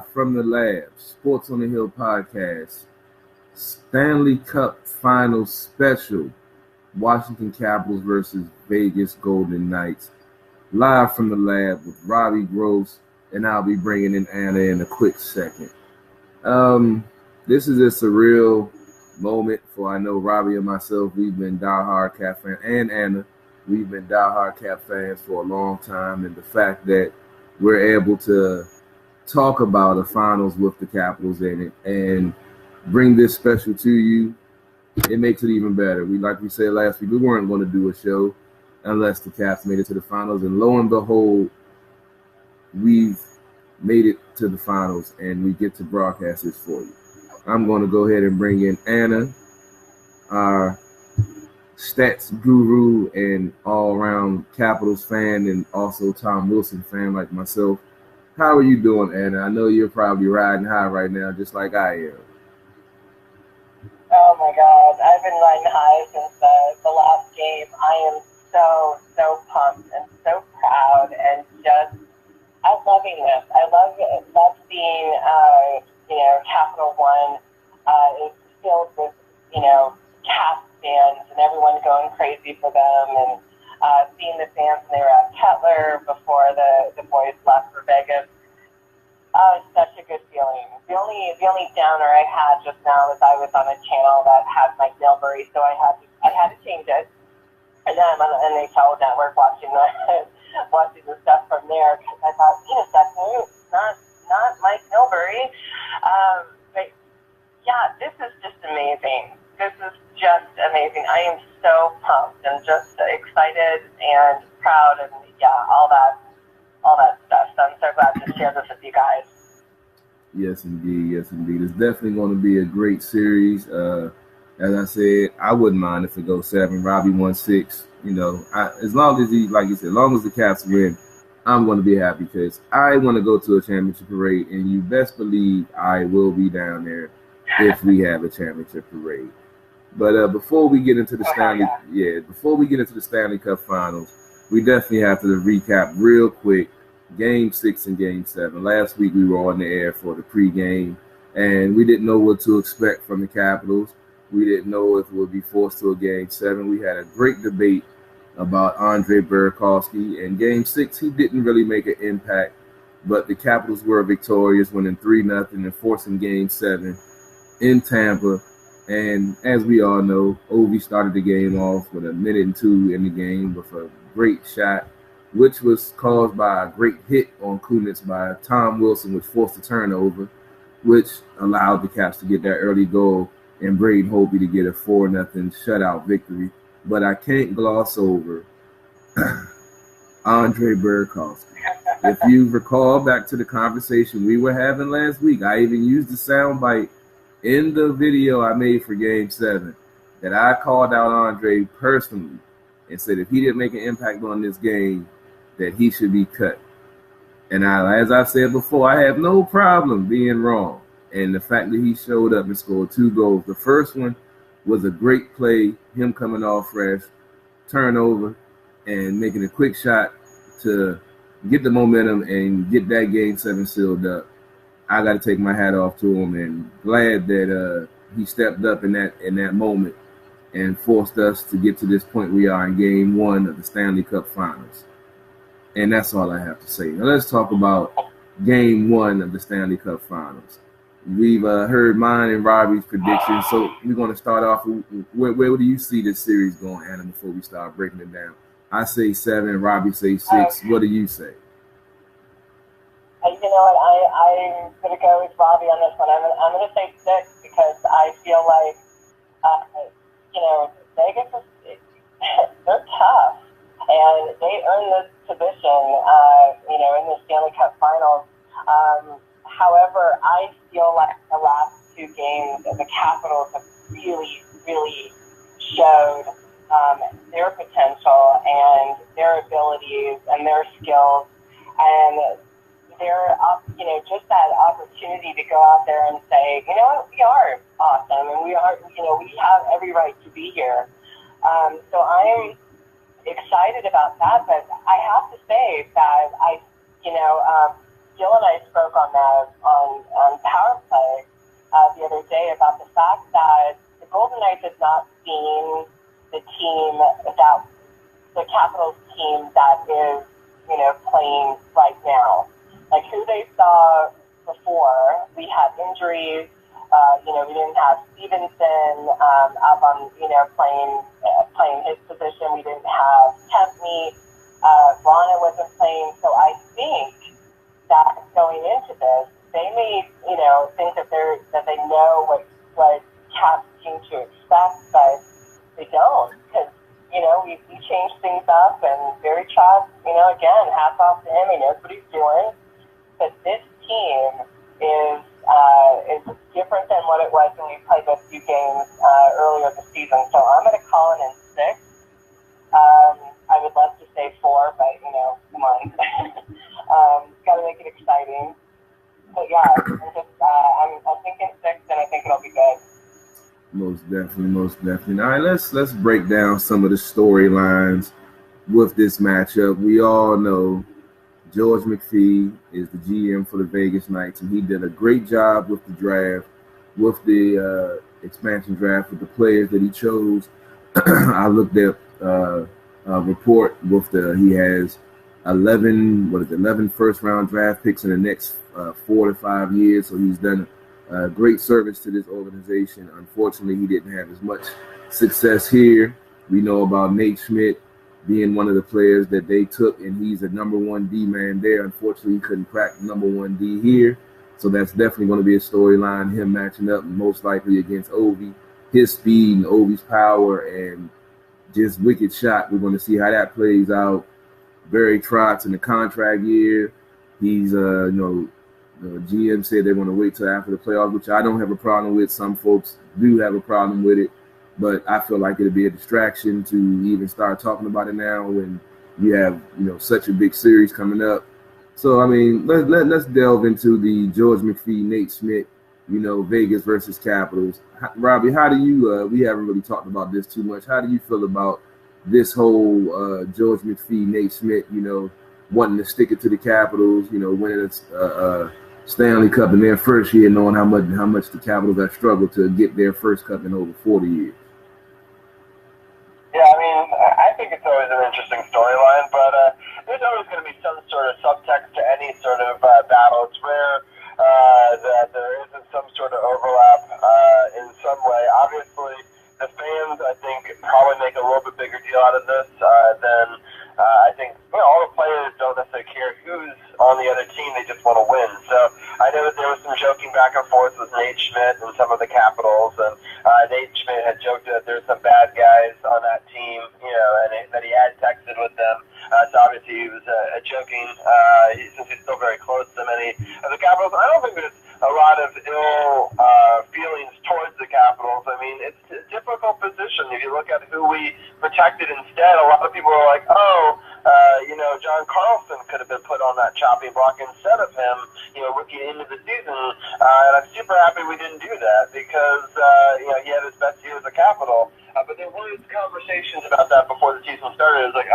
From the lab, Sports on the Hill podcast, Stanley Cup Finals special, Washington Capitals versus Vegas Golden Knights. Live from the lab with RobbieG, and I'll be bringing in Anna in a quick second. This is a surreal moment for I know Robbie and myself. We've been diehard Cap fans, and Anna, we've been diehard Cap fans for a long time, and the fact that we're able to talk about the finals with the Capitals in it and bring this special to you, it makes it even better. Like we said last week, we weren't going to do a show unless the Caps made it to the finals, and lo and behold, we've made it to the finals, and we get to broadcast this for you. I'm going to go ahead and bring in Anna, our stats guru and all-around Capitals fan, and also Tom Wilson fan like myself. How are you doing, Anna? I know you're probably riding high right now, just like I am. Oh my God, I've been riding high since the last game. I am so pumped and so proud, and I'm loving this. I love seeing Capital One is filled with Cap fans and everyone going crazy for them, and seeing the fans when they were at Kettler before the boys left for Vegas. Such a good feeling. The only downer I had just now was I was on a channel that had Mike Milbury, so I had to change it. And then I'm on the NHL network watching the stuff from there, because I thought, that's not Mike Milbury. But yeah, this is just amazing. This is just amazing. I am so pumped and just excited and proud, and all that stuff. So I'm so glad to share this with you guys. Yes, indeed. It's definitely going to be a great series. As I said, I wouldn't mind if it goes 7. Robbie won 6. As long as as long as the Caps win, I'm going to be happy, because I want to go to a championship parade, and you best believe I will be down there if we have a championship parade. But before we get into the Stanley Cup Finals, we definitely have to recap real quick Game 6 and Game 7. Last week we were on the air for the pregame, and we didn't know what to expect from the Capitals. We didn't know if it would be forced to a Game 7. We had a great debate about Andre Burakovsky. In Game 6, he didn't really make an impact, but the Capitals were victorious, winning 3-0 and forcing Game 7 in Tampa. And as we all know, Ovi started the game off with 1:02 in the game with a great shot, which was caused by a great hit on Kunitz by Tom Wilson, which forced a turnover, which allowed the Caps to get that early goal and Braden Holtby to get a 4-0 shutout victory. But I can't gloss over Andre Burakovsky. If you recall back to the conversation we were having last week, I even used the soundbite in the video I made for Game 7 that I called out Andre personally and said if he didn't make an impact on this game, that he should be cut. And as I said before, I have no problem being wrong. And the fact that he showed up and scored 2 goals. The first one was a great play, him coming off fresh, turnover, and making a quick shot to get the momentum and get that Game 7 sealed up. I got to take my hat off to him, and glad that he stepped up in that moment and forced us to get to this point we are in Game 1 of the Stanley Cup Finals. And that's all I have to say. Now let's talk about Game 1 of the Stanley Cup Finals. We've heard mine and Robbie's predictions, so we're going to start off. Where do you see this series going, Anna, before we start breaking it down? I say 7, Robbie say 6. What do you say? You know what? I'm going to go with Robbie on this one. I'm going to say 6 because I feel like, Vegas they're tough, and they earned this position, in the Stanley Cup Finals. However, I feel like the last 2 games, the Capitals have really, really showed their potential and their abilities and their skills, and they're just that opportunity to go out there and say, we are awesome, and we have every right to be here. So I'm excited about that, but I have to say that Jill and I spoke on that on Power Play the other day about the fact that the Golden Knights has not seen the team that the Capitals team that is, playing right now. Like who they saw before, we had injuries. We didn't have Stevenson up on, playing his position. We didn't have Kempney. Rana wasn't playing. So I think that going into this, they may, think that they know what Caps team to expect, but they don't, because we changed things up, and Barry Trotz, again, hats off to him. He knows what he's doing, but this team is different than what it was when we played those few games earlier this season. So I'm going to call it in 6. I would love to say 4, but come on, got to make it exciting. But yeah, I'm thinking 6, and I think it'll be good. Most definitely. All right, let's break down some of the storylines with this matchup. We all know George McPhee is the GM for the Vegas Knights, and he did a great job with the draft, with the expansion draft, with the players that he chose. I looked at a report with he has 11 first-round draft picks in the next 4 to 5 years, so he's done great service to this organization. Unfortunately, he didn't have as much success here. We know about Nate Schmidt being one of the players that they took, and he's a number 1 D man there. Unfortunately, he couldn't crack number 1 D here. So that's definitely going to be a storyline, him matching up most likely against Ovi. His speed and Ovi's power and just wicked shot. We're going to see how that plays out. Barry Trotz in the contract year. He's, the GM said they're going to wait till after the playoffs, which I don't have a problem with. Some folks do have a problem with it, but I feel like it'll be a distraction to even start talking about it now when you have, such a big series coming up. So, I mean, let's delve into the George McPhee, Nate Schmidt, Vegas versus Capitals. Robbie, how do you, we haven't really talked about this too much. How do you feel about this whole George McPhee, Nate Schmidt, wanting to stick it to the Capitals, winning a Stanley Cup in their first year, knowing how much the Capitals have struggled to get their first cup in over 40 years? Yeah, I mean, I think it's always an interesting storyline, but there's always going to be some sort of subtext to any sort of battle. It's rare that there isn't some sort of overlap in some way. Obviously, the fans, I think, probably make a little bit bigger deal out of this than I think all the players don't necessarily care who's on the other team. They just want to win. So I know that there was some joking back and forth with Nate Schmidt and some of the Capitals, and Nate Schmidt had joked that there's some bad guys on that team, and that he had texted with them. So obviously he was joking since he's still very close to many of the Capitals. I don't think there's a lot of ill feelings towards the Capitals. I mean, it's a difficult position. If you look at who we protected instead, a lot of people are like, John Carlson could have been put on that chopping block instead of him, rookie into the season. And I'm super happy we didn't do that because, he had his best year as a Capital. But there was conversations about that before the season started. It was like,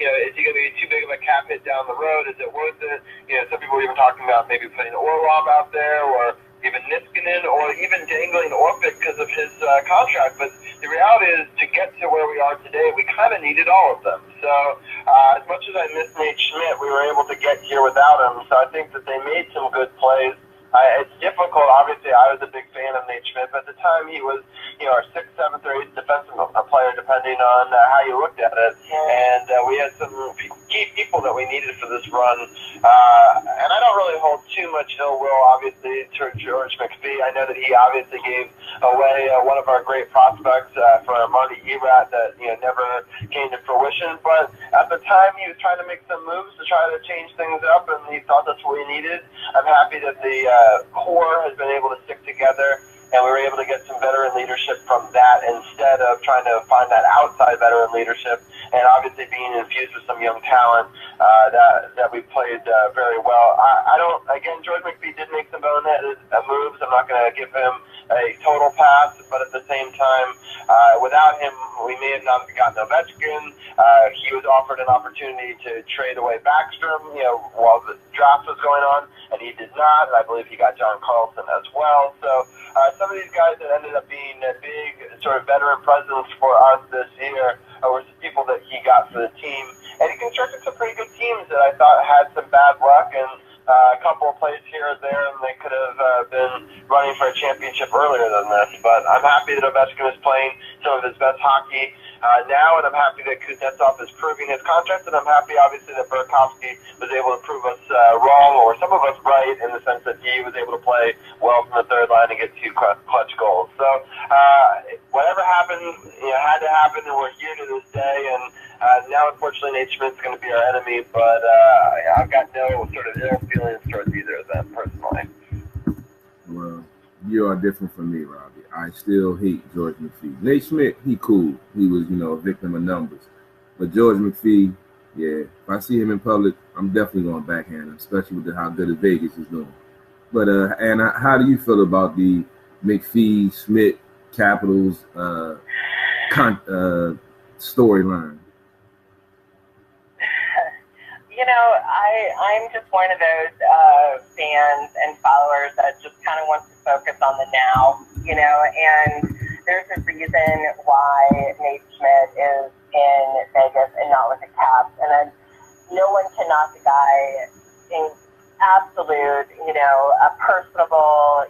is he going to be too big of a cap hit down the road? Is it worth it? Some people were even talking about maybe putting Orlov out there or even Niskanen or even dangling Orpik because of his contract. But the reality is, to get to where we are today, we kind of needed all of them. So as much as I miss Nate Schmidt, we were able to get here without him. So I think that they made some good plays. It's difficult. Obviously, I was a big fan of Nate Schmidt, but at the time he was, our 6th, 7th, or 8th defensive player, depending on how you looked at it. And we had some key people that we needed for this run. And I don't really hold too much ill will, obviously, to George McPhee. I know that he obviously gave away one of our great prospects for Marty Erat that never came to fruition. But at the time, he was trying to make some moves to try to change things up, and he thought that's what we needed. I'm happy that the core has been able to stick together, and we were able to get some veteran leadership from that instead of trying to find that outside veteran leadership, and obviously being infused with some young talent that we played very well. George McPhee did make some boneheaded moves. I'm not going to give him a total pass, but at the same time, Without him, we may have not gotten Ovechkin. He was offered an opportunity to trade away Backstrom, while the draft was going on, and he did not. And I believe he got John Carlson as well. So some of these guys that ended up being a big sort of veteran presence for us this year were some people that he got for the team. And he constructed some pretty good teams that I thought had some bad luck and a couple of plays here and there, and they could have been running for a championship earlier than this. But I'm happy that Ovechkin is playing some of his best hockey now, and I'm happy that Kuznetsov is proving his contract, and I'm happy, obviously, that Burakovsky was able to prove us wrong, or some of us right, in the sense that he was able to play well from the third line and get 2 clutch goals. So whatever happened, had to happen, and we're here to this day, and now, unfortunately, Nate Schmidt's going to be our enemy, but I've got no sort of ill feelings towards either of them, personally. Well, you are different from me, Robbie. I still hate George McPhee. Nate Schmidt, he cool. He was, a victim of numbers. But George McPhee, yeah, if I see him in public, I'm definitely going to backhand him, especially with how good Vegas is doing. But, Anna, how do you feel about the McPhee, Schmidt, Capitals storyline? I'm just one of those fans and followers that just kind of wants to focus on the now, and there's a reason why Nate Schmidt is in Vegas and not with the Caps, and then no one can knock the guy in absolute, a personable,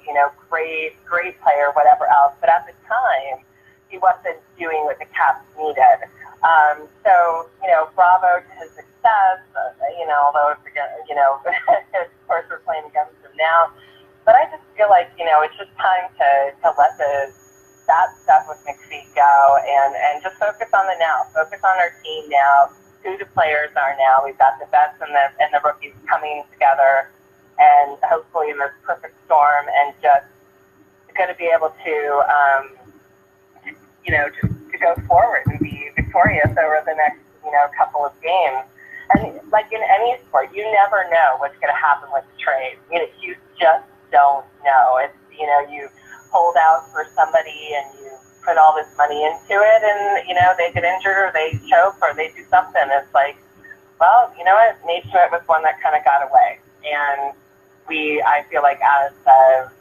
great player, whatever else, but at the time, he wasn't doing what the Caps needed. So, bravo to his success, although, of course we're playing against him now. But I just feel like, it's just time to let that stuff with McPhee go and just focus on the now. Focus on our team now, who the players are now. We've got the vets and the rookies coming together, and hopefully in this perfect storm, and just going to be able to, just to go forward and be victorious over the next, couple of games. And like in any sport, you never know what's going to happen with the trade. You just don't know. It's, you hold out for somebody and you put all this money into it, and, they get injured or they choke or they do something. It's like, well, you know what? Nate Schmidt was one that kind of got away. And I feel like as of,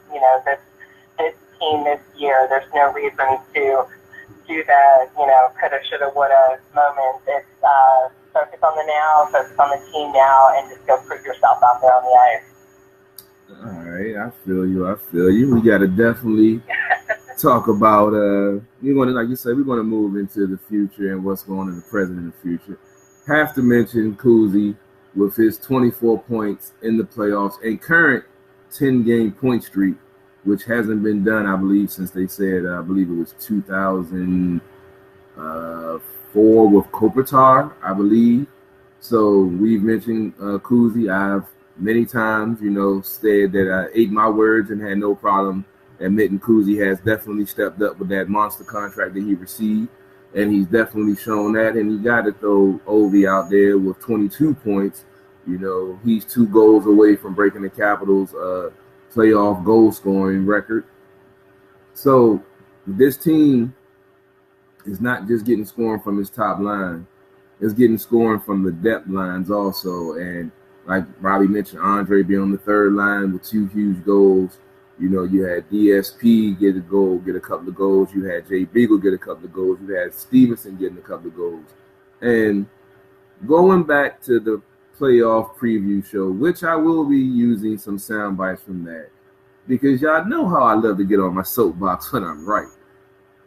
this team this year, there's no reason to do the, coulda, shoulda, woulda moment. It's focus on the now, focus on the team now, and just go prove yourself out there on the ice. All right, I feel you. We got to definitely talk about, like you said, we're going to move into the future and what's going on in the present and the future. Have to mention Kuzi with his 24 points in the playoffs and current 10-game point streak, which hasn't been done, I believe, since they said, I believe it was 2004 with Kopitar, I believe. So we've mentioned Kuzi. I've many times, said that I ate my words and had no problem admitting Kuzi has definitely stepped up with that monster contract that he received. And he's definitely shown that. And he got to throw Ovi out there with 22 points. He's 2 goals away from breaking the Capitals' playoff goal scoring record. So this team is not just getting scoring from his top line, it's getting scoring from the depth lines also. And like Robbie mentioned, Andre being on the third line with 2 huge goals. You had DSP get a goal, get a couple of goals. You had Jay Beagle get a couple of goals. You had Stevenson getting a couple of goals. And going back to the playoff preview show, which I will be using some sound bites from that, because y'all know how I love to get on my soapbox when I'm right.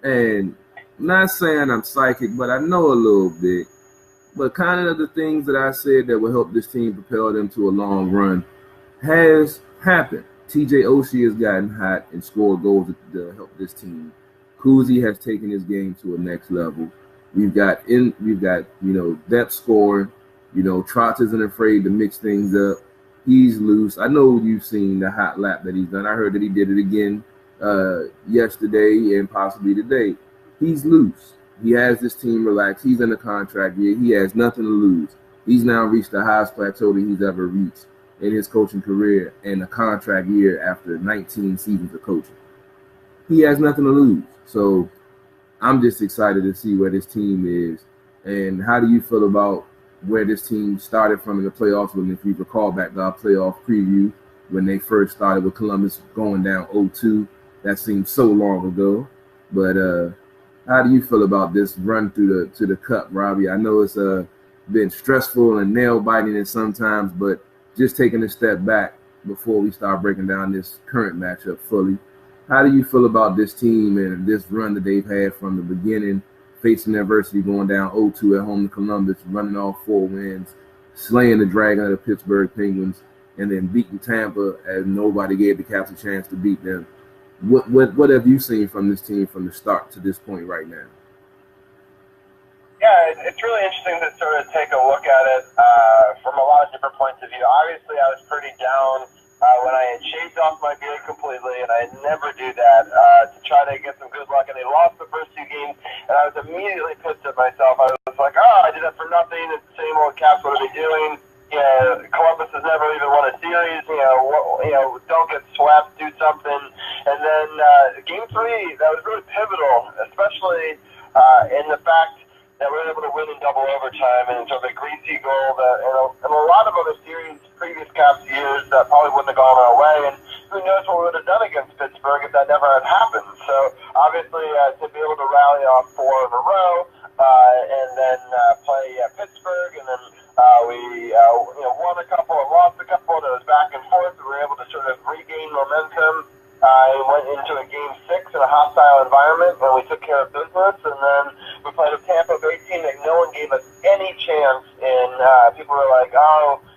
And I'm not saying I'm psychic, but I know a little bit. But kind of the things that I said that will help this team propel them to a long run has happened. TJ Oshie has gotten hot and scored goals to help this team. Kuzi has taken his game to a next level. We've got depth scoring. Trotz isn't afraid to mix things up. He's loose. I know you've seen the hot lap that he's done. I heard that he did it again yesterday and possibly today. He's loose. He has this team relaxed. He's in a contract year. He has nothing to lose. He's now reached the highest plateau that he's ever reached in his coaching career and a contract year after 19 seasons of coaching. He has nothing to lose. So I'm just excited to see where this team is. And how do you feel about where this team started from in the playoffs? When, if you recall back to our playoff preview, when they first started with Columbus going down 0-2, that seems so long ago. But how do you feel about this run through the Cup, Robbie? I know it's been stressful and nail-biting at sometimes, but just taking a step back before we start breaking down this current matchup fully, how do you feel about this team and this run that they've had from the beginning, facing adversity, going down 0-2 at home to Columbus, running off 4 wins, slaying the Dragon of the Pittsburgh Penguins, and then beating Tampa as nobody gave the Caps a chance to beat them? What have you seen from this team from the start to this point right now? Yeah, it's really interesting to sort of take a look at it from a lot of different points of view. Obviously, I was pretty down when I had shaved off my beard completely, and I never do that to try to get some good luck. And they lost the first 2 games, and I was immediately pissed at myself. I was like, I did that for nothing. It's the same old Caps. What are they doing? Columbus has never even won a series. Don't get swept, do something. And then Game 3, that was really pivotal, especially in the fact that we were able to win in double overtime and sort of a greasy goal that in a lot of other series, previous Caps years, that probably wouldn't have gone our way. And who knows what we would have done against Pittsburgh if that never had happened. So obviously to be able to rally off 4 in a row and then play Pittsburgh, and then we won a couple and lost a couple. That was back and forth. We were able to sort of regain momentum. And went into a Game 6 in a hostile environment, and we took care of business. And then we played a Tampa Bay team that no one gave us any chance in. People were like,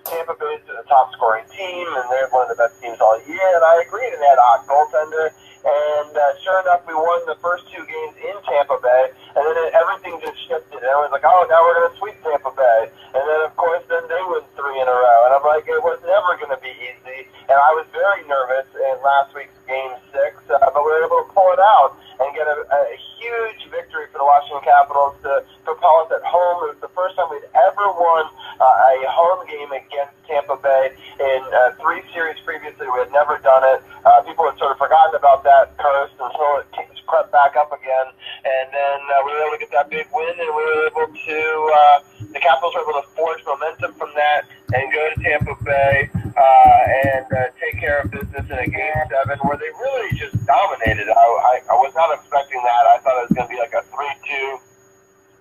Tampa Bay's a top-scoring team, and they're one of the best teams all year. And I agreed, and they had a hot goaltender. And sure enough, we won the first 2 games in Tampa Bay, and then everything just shifted. And everyone's like, now we're going to sweep Tampa Bay. And then, of course, then they win 3 in a row. And I'm like, it was never going to be easy. And I was very nervous in last week's Game 6, but we were able to pull it out and get a huge victory for the Washington Capitals to propel us at home. It was the first time we'd ever won a home game against Tampa Bay in 3 series previously. We had never done it. People had sort of forgotten about that curse until it crept back up again. And then we were able to get that big win, and we were able to, the Capitals were able to forge momentum from that and go to Tampa Bay and take care of business in a Game 7 where they really just dominated. I was not expecting that. I thought it was going to be like a 3-2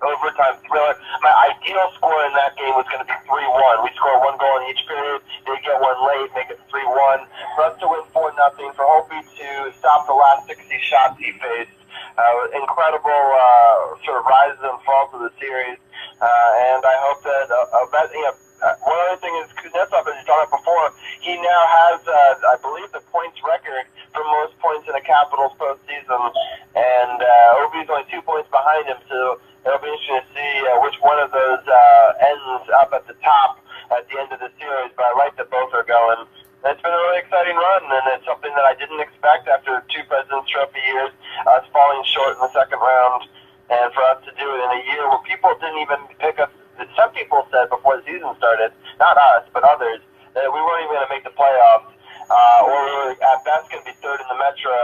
overtime thriller. My ideal score in that game was going to be 3-1. We score 1 goal in each period. They get 1 late, make it 3-1. For us to win 4-0, for Hopi to stop the last 60 shots he faced. Incredible sort of rises and falls of the series. And I hope that one other thing is Kuznetsov, as you talked about before, he now has, I believe, the points record for most points in a Capitals postseason. And Obi's only 2 points behind him, so it'll be interesting to see which one of those ends up at the top at the end of the series. But I like that both are going. And it's been a really exciting run, and it's something that I didn't expect after 2 President's Trophy years, us falling short in the second round. And for us to do it in a year where people didn't even pick us. Some people said before the season started, not us, but others, that we weren't even going to make the playoffs, or we were at best going to be 3rd in the Metro,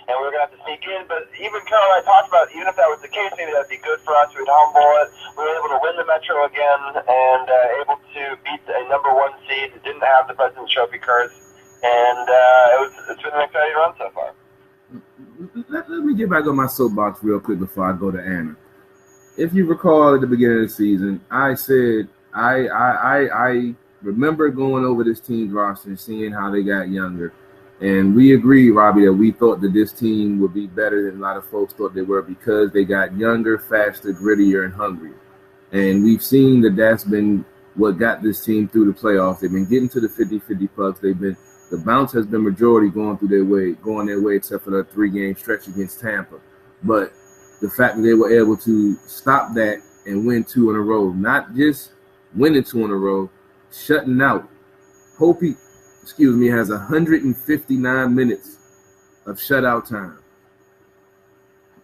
and we were going to have to sneak in. But even Carol and I talked about, even if that was the case, maybe that would be good for us. We'd humble it. We were able to win the Metro again and able to beat a number 1 seed that didn't have the President's Trophy curse. And it's been an exciting run so far. Let me get back on my soapbox real quick before I go to Anna. If you recall at the beginning of the season, I said I remember going over this team's roster and seeing how they got younger. And we agreed, Robbie, that we thought that this team would be better than a lot of folks thought they were because they got younger, faster, grittier, and hungrier. And we've seen that that's been what got this team through the playoffs. They've been getting to the 50-50 pucks. The bounce has been majority going their way, except for the 3-game stretch against Tampa. But the fact that they were able to stop that and win 2 in a row, not just winning 2 in a row, shutting out. Hopi, has 159 minutes of shutout time.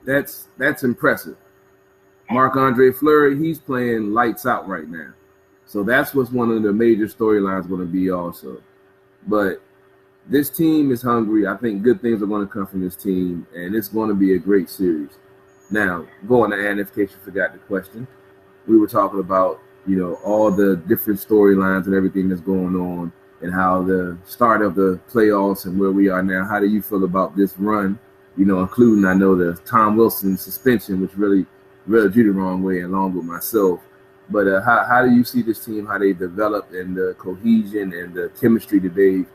That's impressive. Marc-Andre Fleury, he's playing lights out right now. So that's what's one of the major storylines going to be also. But this team is hungry. I think good things are going to come from this team, and it's going to be a great series. Now, going to AnnaK, in case you forgot the question, we were talking about, all the different storylines and everything that's going on and how the start of the playoffs and where we are now. How do you feel about this run, including, I know, the Tom Wilson suspension, which really rubbed you the wrong way along with myself. But how do you see this team, how they developed and the cohesion and the chemistry that they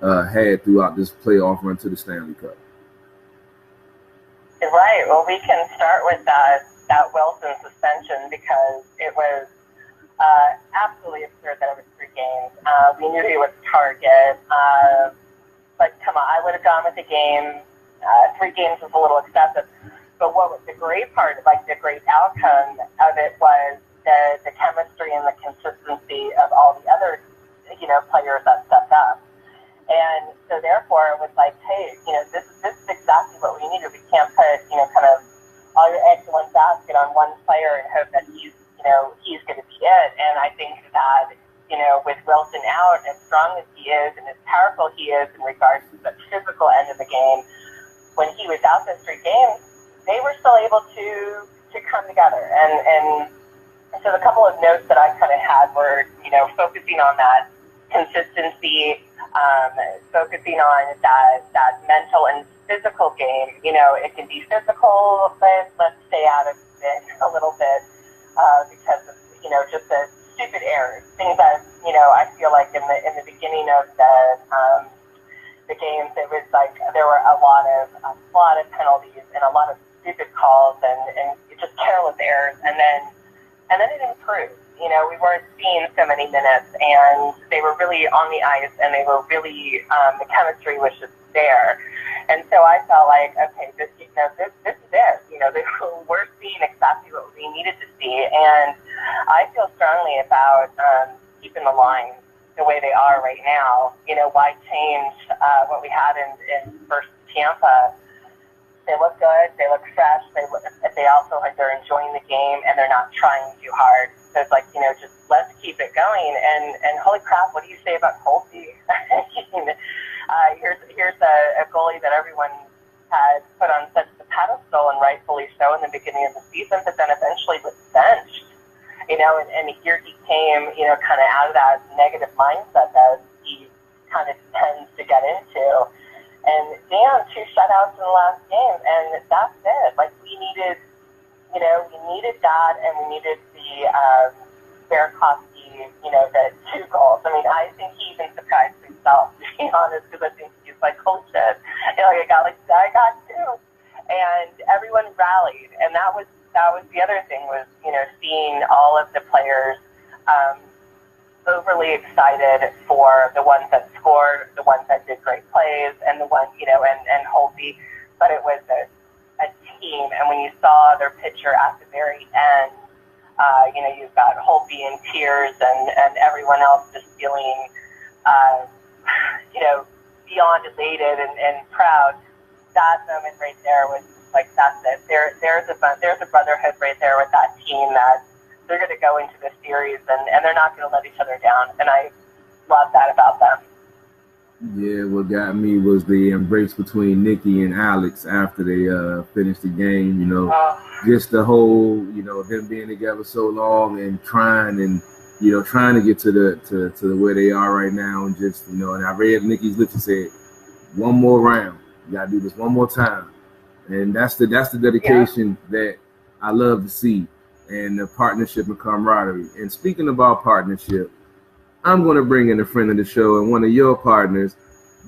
had throughout this playoff run to the Stanley Cup? Right. Well, we can start with that Wilson suspension because it was absolutely absurd that it was 3 games. We knew he was a target. But come on, I would have gone with the game. 3 games was a little excessive. But what was the great part, the great outcome of it was the chemistry and the consistency of all the other, players that stepped up. And so therefore it was like, hey, this is exactly what we needed. We can't put, kind of all your eggs in one basket on one player and hope that he's going to be it. And I think that, with Wilson out, as strong as he is and as powerful he is in regards to the physical end of the game, when he was out those 3 games, they were still able to come together. And so the couple of notes that I kind of had were, focusing on that consistency, focusing on that mental and physical game. It can be physical, but let's stay out of it a little bit because of, just the stupid errors, things that, I feel like in the beginning of the games, it was like there were a lot of penalties and a lot of stupid calls and just careless errors, and then it improved. We weren't seeing so many minutes, and they were really on the ice, and they were really the chemistry was just there. And so I felt like, okay, this is it. We're seeing exactly what we needed to see, and I feel strongly about keeping the lines the way they are right now. Why change what we had in versus Tampa? They look good. They look fresh. They also they're enjoying the game and they're not trying too hard. So it's like, just let's keep it going. And holy crap, what do you say about Holtby? Here's a goalie that everyone had put on such a pedestal, and rightfully so, in the beginning of the season, but then eventually was benched. And here he came, kind of out of that negative mindset that he kind of tends to get into. And damn, 2 shutouts in the last game, and that's it. We needed that, and we needed the Burakovsky, the 2 goals. I mean, I think he even surprised himself, to be honest, because I think he's like, holy shit, I got 2, and everyone rallied, and that was the other thing was, seeing all of the players overly excited for the ones that scored, the ones that did great plays, and the ones, and Holtby. But it was a team, and when you saw their picture at the very end, you've got Holtby in tears and everyone else just feeling, beyond elated and proud. That moment right there was like, that's it. There's a brotherhood right there with that team that they're going to go into the series and they're not going to let each other down. And I love that about them. Yeah, what got me was the embrace between Nikki and Alex after they finished the game. Just the whole, them being together so long and trying to get to the where they are right now, and just and I read Nikki's lips and said, one more round, you gotta do this one more time, and that's the dedication that I love to see, and the partnership and camaraderie. And speaking about partnership, I'm going to bring in a friend of the show and one of your partners,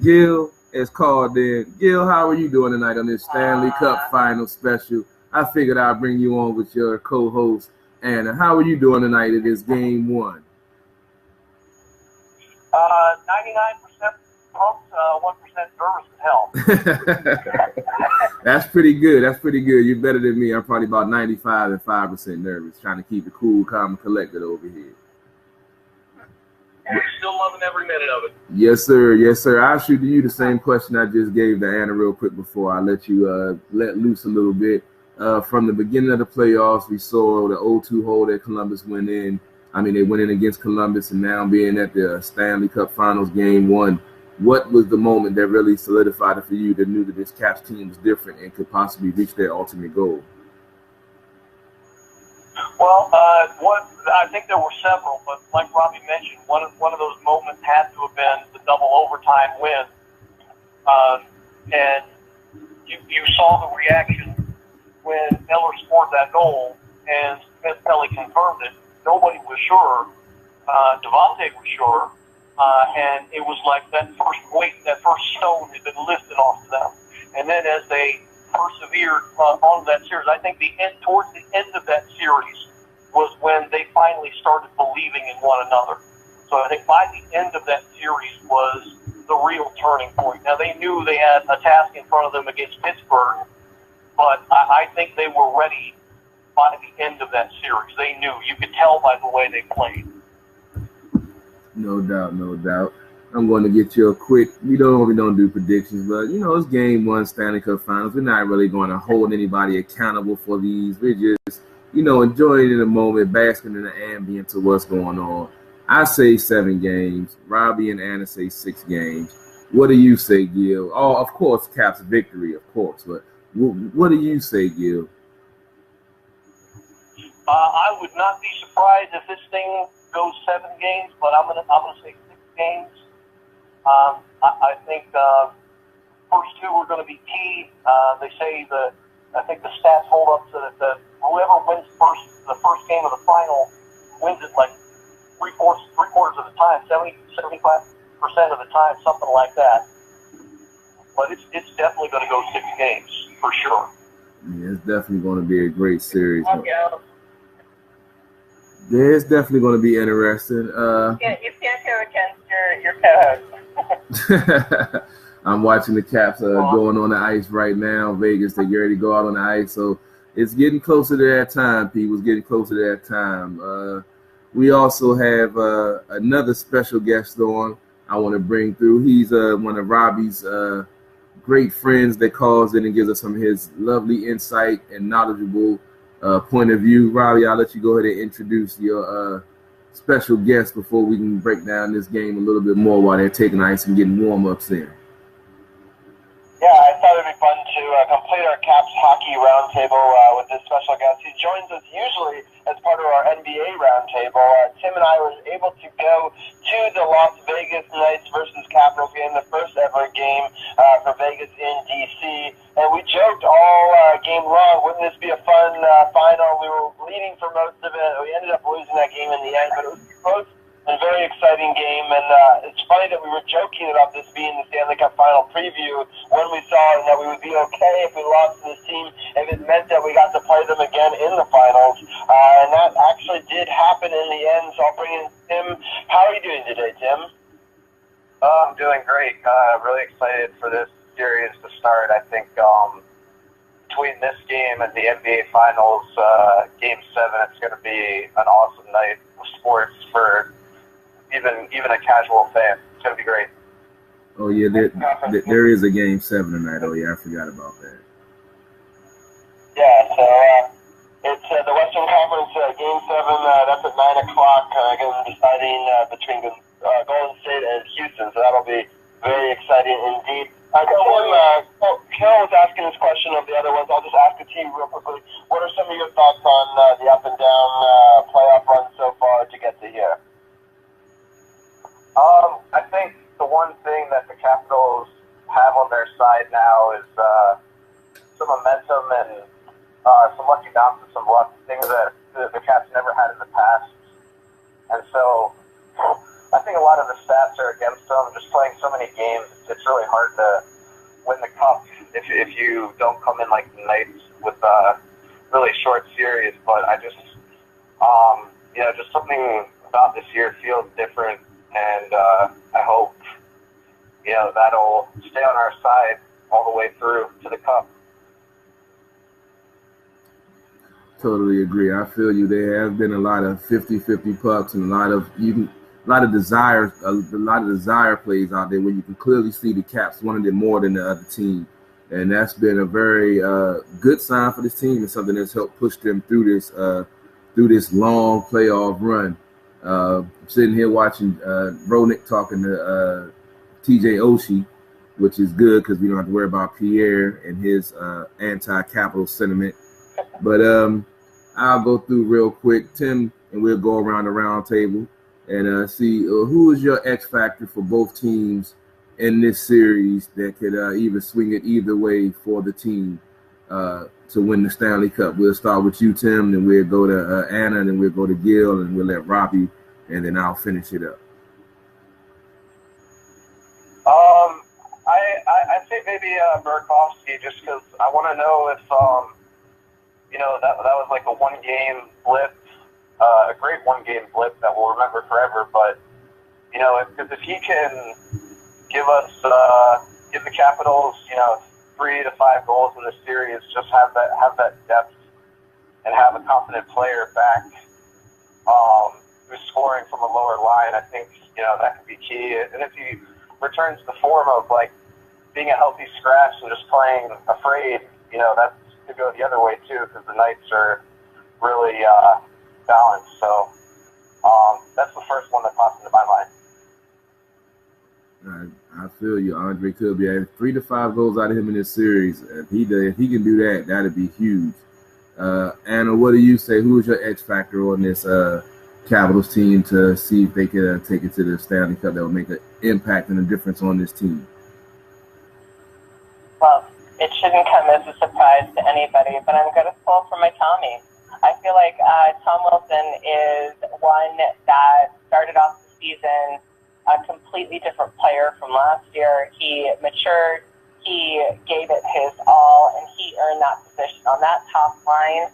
Gil, has called in. Gil, how are you doing tonight on this Stanley Cup Finals special? I figured I'd bring you on with your co-host, Anna. How are you doing tonight? It is game 1. 99% pumped, 1% nervous as hell. That's pretty good. You're better than me. I'm probably about 95 and 5% nervous, trying to keep it cool, calm, and collected over here. We're still loving every minute of it. Yes, sir. I'll shoot you the same question I just gave to Anna real quick before I let you let loose a little bit. From the beginning of the playoffs, we saw the 0-2 hole that Columbus went in. I mean, they went in against Columbus, and now being at the Stanley Cup Finals game 1, what was the moment that really solidified it for you that knew that this Caps team was different and could possibly reach their ultimate goal? Well, I think there were several, but like Robbie mentioned, one of those moments had to have been the double overtime win. And you saw the reaction when Miller scored that goal and Smith Pelly confirmed it. Nobody was sure. Devontae was sure. And it was like that first weight, that first stone had been lifted off of them. And then as they persevered on that series, I think towards the end of that series was when they finally started believing in one another. So I think by the end of that series was the real turning point. Now, they knew they had a task in front of them against Pittsburgh, but I think they were ready by the end of that series. They knew. You could tell by the way they played. No doubt, no doubt. I'm going to get you a quick, we don't do predictions, but, it's game one Stanley Cup Finals. We're not really going to hold anybody accountable for these. We're just, enjoying in the moment, basking in the ambience of what's going on. I say 7 games. Robbie and Anna say 6 games. What do you say, Gil? Oh, of course, Caps victory, of course. But what do you say, Gil? I would not be surprised if this thing goes 7 games, but I'm gonna say 6 games. I think first 2 are going to be key. They say I think the stats hold up so that whoever wins the first game of the final wins it like three quarters of the time, 75% of the time, something like that. But it's definitely going to go 6 games for sure. Yeah, it's definitely going to be a great series. Yeah. Yeah, it's definitely going to be interesting. You can't go against your co-host. I'm watching the Caps going on the ice right now. Vegas, they get ready to go out on the ice. So it's getting closer to that time, people. It's getting closer to that time. We also have another special guest on I want to bring through. He's one of Robbie's great friends that calls in and gives us some of his lovely insight and knowledgeable point of view. Robbie, I'll let you go ahead and introduce your special guest before we can break down this game a little bit more while they're taking ice and getting warm-ups in. Yeah, I thought it'd be fun to complete our Caps hockey roundtable with this special guest. He joins us usually as part of our NBA roundtable. Tim and I were able to go to the Las Vegas Knights versus Capitals game, the first ever game for Vegas in D.C., and we joked all game long, wouldn't this be a fun final? We were leading for most of it. We ended up losing that game in the end, but it was close and very exciting game, and it's funny that we were joking about this being the Stanley Cup Final preview when we saw that we would be okay if we lost to this team, if it meant that we got to play them again in the finals, and that actually did happen in the end, so I'll bring in Tim. How are you doing today, Tim? I'm doing great. Really excited for this series to start. I think between this game and the NBA Finals, Game 7, it's going to be an awesome night of sports for even a casual fan. It's going to be great. Oh, yeah, there is a Game 7 tonight. Oh, yeah, I forgot about that. Yeah, so it's the Western Conference Game 7. That's at 9 o'clock. Again, deciding between Golden State and Houston, so that'll be very exciting indeed. Carol was asking this question of the other ones. I'll just ask the team real quickly. What are some of your thoughts on the up and down playoff run so far to get to here? I think the one thing that the Capitals have on their side now is some momentum and some lucky bounces, some luck, things that the Caps never had in the past. And so I think a lot of the stats are against them. Just playing so many games, it's really hard to win the cup if you don't come in like Knights with a really short series. But I just, just something about this year feels different, and I hope, that'll stay on our side all the way through to the cup. Totally agree. I feel you. There have been a lot of 50-50 pucks and a lot of desire plays out there where you can clearly see the Caps wanted it more than the other team. And that's been a very good sign for this team and something that's helped push them through this long playoff run. I'm sitting here watching Roenick talking to TJ Oshie, which is good because we don't have to worry about Pierre and his anti-capital sentiment. But I'll go through real quick, Tim, and we'll go around the round table and see who is your X factor for both teams in this series that could either swing it either way for the team to win the Stanley Cup. We'll start with you, Tim, then we'll go to Anna, and then we'll go to Gil, and we'll let Robbie, and then I'll finish it up. I'd say maybe Burakovsky, just because I want to know if that was like a one-game blip, a great one-game blip that we'll remember forever. But if he can give the Capitals 3 to 5 goals in the series, just have that depth and have a confident player back who's scoring from a lower line, I think that could be key. And if he returns to the form of like being a healthy scratch and just playing afraid, that could go the other way too, because the Knights are really balanced. So that's the first one that pops into my mind. I feel you. Andre could be 3 to 5 goals out of him in this series. If he can do that, that'd be huge. Anna, what do you say? Who is your X factor on this Capitals team to see if they could take it to the Stanley Cup that will make an impact and a difference on this team? Well, it shouldn't come as a surprise to anybody, but I'm going to pull for my Tommy. I feel like Tom Wilson is one that started off the season a completely different player from last year. He matured, he gave it his all, and he earned that position on that top line.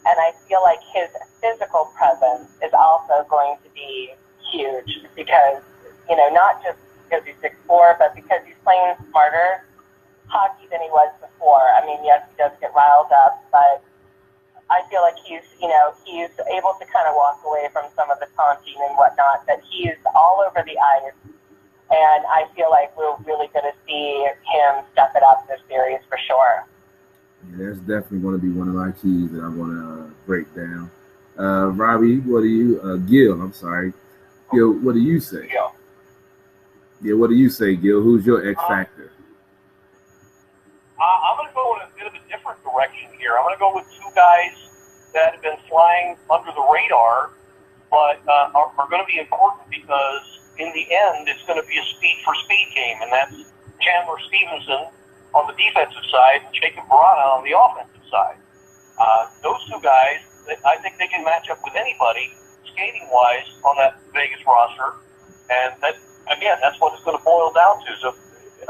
And I feel like his physical presence is also going to be huge because, not just because he's 6'4", but because he's playing smarter hockey than he was before. I mean, yes, he does get riled up, but I feel like he's able to kind of walk away from some of the taunting and whatnot, that he's all over the ice. And I feel like we're really going to see him step it up this series for sure. Yeah, that's definitely going to be one of my keys that I'm going to break down. Robbie, what do you, Gil, I'm sorry. Gil, what do you say? Yeah, what do you say, Gil? Who's your X factor? I'm going to go in a bit of a different direction here. I'm going to go with two guys that have been flying under the radar, but are going to be important because in the end, it's going to be a speed-for-speed game, and that's Chandler Stevenson on the defensive side and Jacob Vrana on the offensive side. Those two guys, I think they can match up with anybody skating-wise on that Vegas roster, and that, again, that's what it's going to boil down to. So,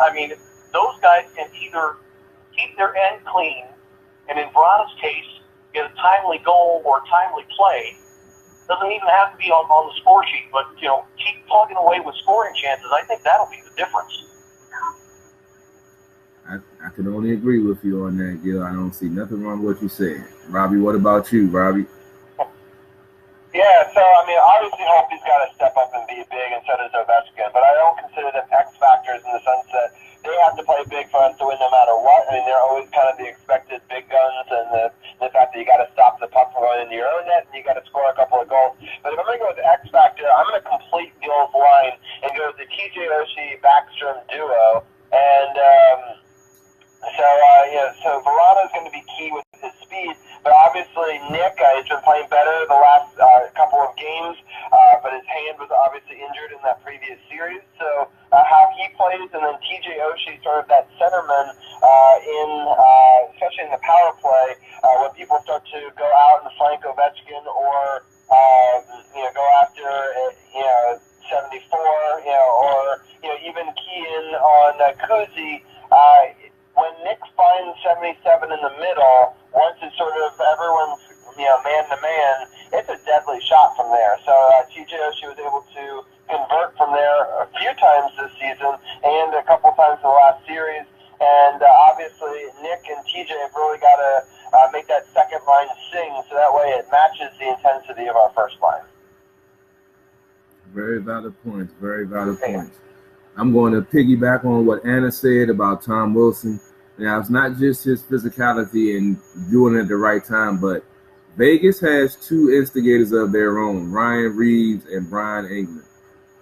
I mean, those guys can either keep their end clean, and in Vrana's case, get a timely goal or timely play. Doesn't even have to be on the score sheet, but, keep plugging away with scoring chances. I think that'll be the difference. I can only agree with you on that, Gil. I don't see nothing wrong with what you said. Robbie, what about you, Robbie? Yeah, so, I mean, obviously Holtby's got to step up and be big, and so does Ovechkin, but I don't consider them X factors in the sense that they have to play big for us to win no matter what. I mean, they're always kind of the expected big guns, and the fact that you got to stop the puck from going into your own net, and you got to score a couple of goals. But if I'm going to go with the X factor, I'm going to complete Gil's line and go with the TJ Oshie-Backstrom duo. And so Verano's going to be key with his speed, but obviously Nick has been playing better the last couple of games, but his hand was obviously injured in that previous series. So how he plays, and then TJ Oshie, sort of that centerman especially in the power play, when people start to go out and flank Ovechkin or go after 74, or even key in on Kuzi. When Nick finds 77 in the middle, once it's sort of everyone's man to man, it's a deadly shot from there. So TJ Oshie was able to convert from there a few times this season and a couple times in the last series. And obviously Nick and TJ have really got to make that second line sing, so that way it matches the intensity of our first line. Very valid points. Very valid points. I'm going to piggyback on what Anna said about Tom Wilson. Now, it's not just his physicality and doing it at the right time, but Vegas has two instigators of their own, Ryan Reeves and Brian England.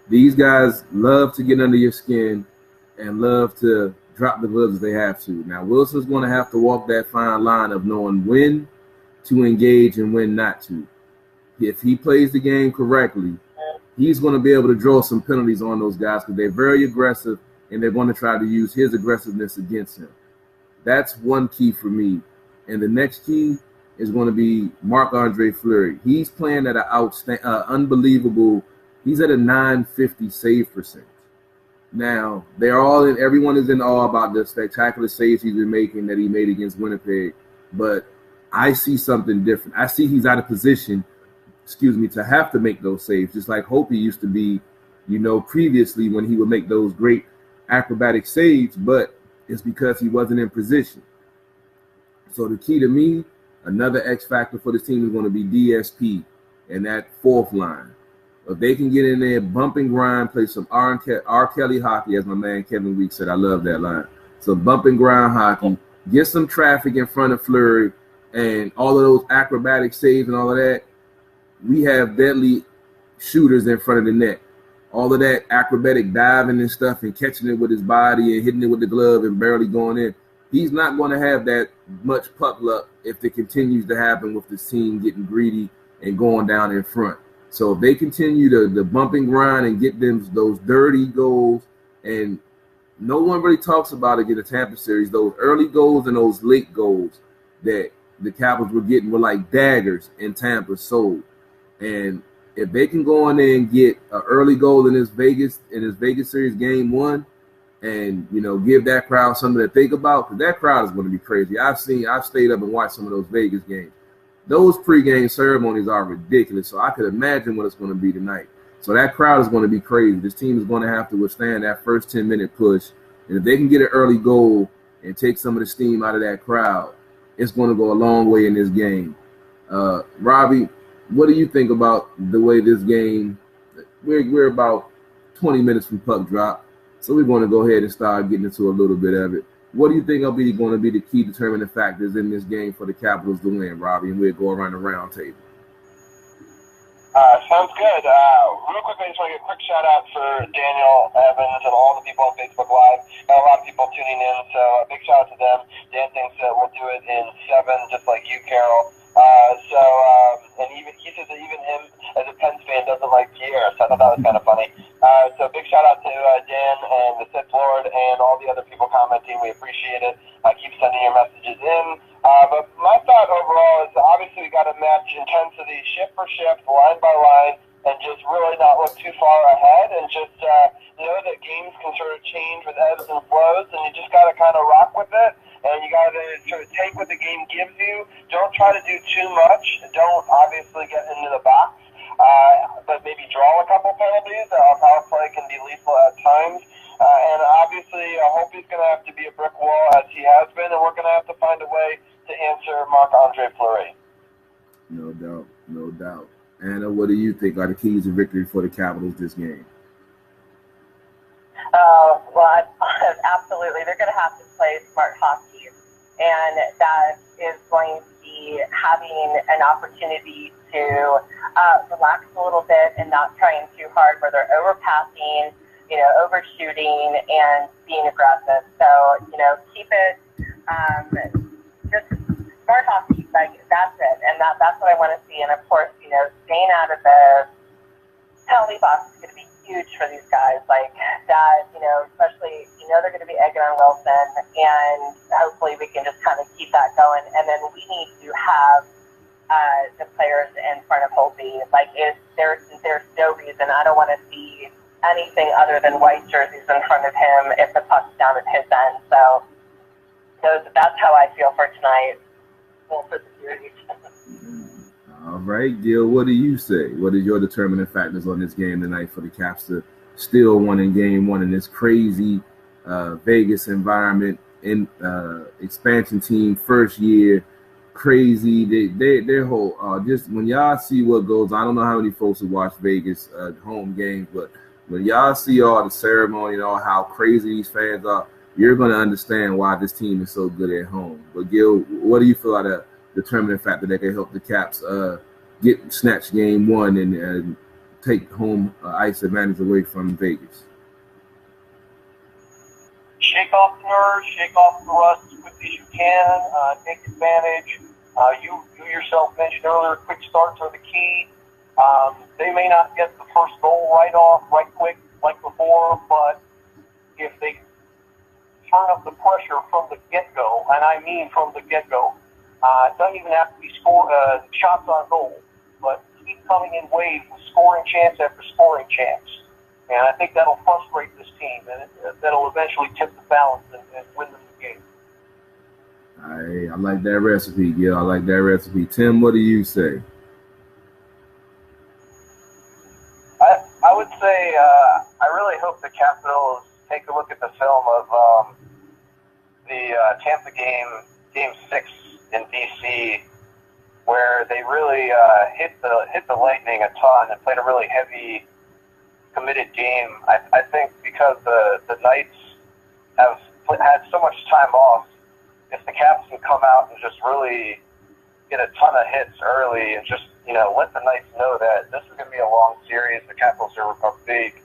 These guys love to get under your skin and love to drop the gloves if they have to. Now, Wilson's going to have to walk that fine line of knowing when to engage and when not to. If he plays the game correctly, he's going to be able to draw some penalties on those guys because they're very aggressive and they're going to try to use his aggressiveness against him. That's one key for me. And the next key is going to be Marc-Andre Fleury. He's playing at an unbelievable. He's at a 950 save percentage. Now, everyone is in awe about the spectacular saves he's been making that he made against Winnipeg, but I see something different. I see he's out of position, to have to make those saves, just like Hopi used to be, previously when he would make those great acrobatic saves, but it's because he wasn't in position. So the key to me, another X factor for this team is going to be DSP and that fourth line. If they can get in there, bump and grind, play some R. Kelly hockey, as my man Kevin Weeks said. I love that line. So bump and grind hockey, get some traffic in front of Fleury, and all of those acrobatic saves and all of that. We have deadly shooters in front of the net. All of that acrobatic diving and stuff and catching it with his body and hitting it with the glove and barely going in. He's not going to have that much puck luck if it continues to happen with this team getting greedy and going down in front. So if they continue to bump and grind and get them those dirty goals, and no one really talks about it in the Tampa series, those early goals and those late goals that the Capitals were getting were like daggers in Tampa's soul. And if they can go in there and get an early goal in this Vegas series game 1, and give that crowd something to think about, because that crowd is going to be crazy. I've stayed up and watched some of those Vegas games. Those pregame ceremonies are ridiculous, so I could imagine what it's going to be tonight. So that crowd is going to be crazy. This team is going to have to withstand that first 10-minute push, and if they can get an early goal and take some of the steam out of that crowd, it's going to go a long way in this game. Robbie, what do you think about the way this game? We're about 20 minutes from puck drop, so we're going to go ahead and start getting into a little bit of it. What do you think are going to be the key determining factors in this game for the Capitals to win, Robbie? And we'll go around the round table. Sounds good. Real quick, I just want to give a quick shout out for Daniel Evans and all the people on Facebook Live. Got a lot of people tuning in, so a big shout out to them. Dan thinks that we'll do it in 7, just like you, Carol. And even he says that even him, as a Pens fan, doesn't like Pierre. So I thought that was kind of funny. So big shout out to Dan and the Sith Lord and all the other people commenting. We appreciate it. Keep sending your messages in. But my thought overall is obviously we got to match intensity shift for shift, line by line, and just really not look too far ahead, and just know that games can sort of change with ebbs and flows, and you just got to kind of rock with it. And you got to sort of take what the game gives you. Don't try to do too much. Don't obviously get into the box, but maybe draw a couple penalties. Power play can be lethal at times. And obviously, I hope he's going to have to be a brick wall as he has been, and we're going to have to find a way to answer Marc-Andre Fleury. No doubt, no doubt. Anna, what do you think are the keys to victory for the Capitals this game? Well, absolutely. They're going to have to play smart hockey, and that is going to be having an opportunity to relax a little bit and not trying too hard, where they're overpassing, overshooting and being aggressive. So, keep it just smart hockey. Like, that's it. And that's what I want to see. And of course, staying out of the penalty box is going to be huge for these guys. Like that, especially, they're going to be egging on Wilson, and hopefully we can just kind of keep that going. And then we need to have the players in front of Holtby. Like, there's no reason. I don't want to see anything other than white jerseys in front of him if the puck's down at his end. So that's how I feel for tonight. Well, for the series. All right, Gil, what do you say? What is your determining factors on this game tonight for the Caps to still win in game 1 in this crazy Vegas environment, in expansion team, first year, crazy. Their whole just when y'all see what goes on, I don't know how many folks who watch Vegas home games, but when y'all see all the ceremony and all how crazy these fans are, you're going to understand why this team is so good at home. But Gil, what do you feel are the determining factor that can help the Caps snatch game 1 and take home ice advantage away from Vegas? Shake off the nerves, shake off the rust as quickly as you can, take advantage. You yourself mentioned earlier, quick starts are the key. They may not get the first goal right quick like before, but if they turn up the pressure from the get-go, and I mean from the get-go, it doesn't even have to be shots on goal, but keep coming in waves with scoring chance after scoring chance. And I think that'll frustrate this team, and that'll eventually tip the balance and win them the game. I like that recipe, Gil. I like that recipe. Tim, what do you say? I would say I really hope the Capitals take a look at the film of the Tampa game 6 in DC, where they really hit the Lightning a ton and played a really heavy, committed game. I think because the Knights have had so much time off, if the Caps can come out and just really get a ton of hits early and just, let the Knights know that this is going to be a long series. The Capitals are a big,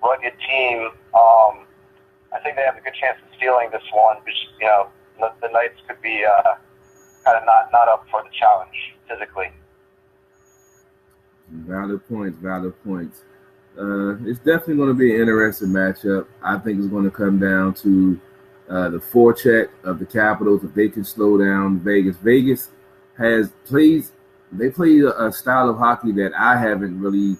rugged team. I think they have a good chance of stealing this one. Just, the Knights could be kind of not up for the challenge physically. Valid points. It's definitely going to be an interesting matchup. I think it's going to come down to the forecheck of the Capitals. If they can slow down Vegas. Vegas play a style of hockey that I haven't really